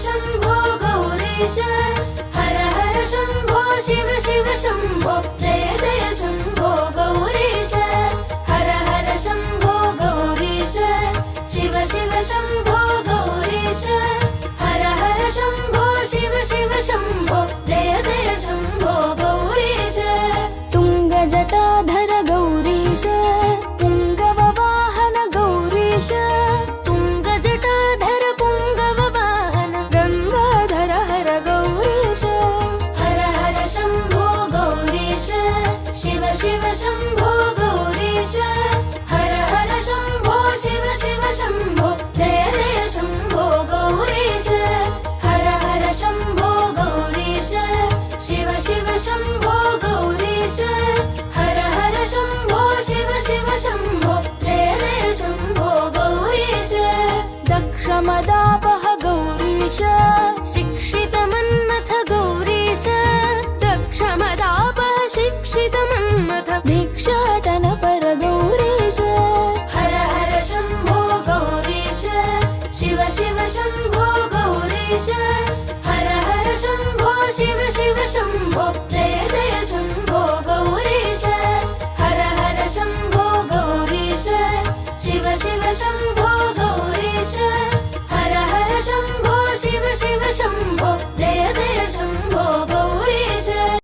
शम्भो गौरीश हर हर शम्भो शिव शिव शम्भो जय जय शम्भो गौरीश हर हर शम्भो गौरीश शिव शिव शम्भो गौरीश हर हर शम्भो शिव शिव शम्भो जय जय शम्भो गौरीश तुङ्गजटाधर गौरीश पुङ्गववाहन गौरीश तुङ्गजटाधर पुङ्गववाहन गङ्गाधर हर गौरीश हर हर शम्भो गौरीश शिव शिव शम्भो गौरीश हर हर शम्भो शिव शिव शम्भो जय जय शम्भो गौरीश हर हर शम्भो गौरीश शिव शिव शम्भो गौरीश हर हर शम्भो शिव शिव शम्भो जय जय शम्भो गौरीश दक्षमदापह गौरीश शिक्षितमन्मथ गौरीश दक्षमदापह शिक्षितमन्मथ भिक्षाटन पर गौरीश हर हर शम्भो गौरीश शिव शिव शम्भो गौरीश हर हर शम्भो शिव शिव शम्भो जय जय शम्भो गौरीश हर हर शम्भो गौरीश शिव शिव शम्भो गौरीश हर हर शम्भो शिव शिव शम्भो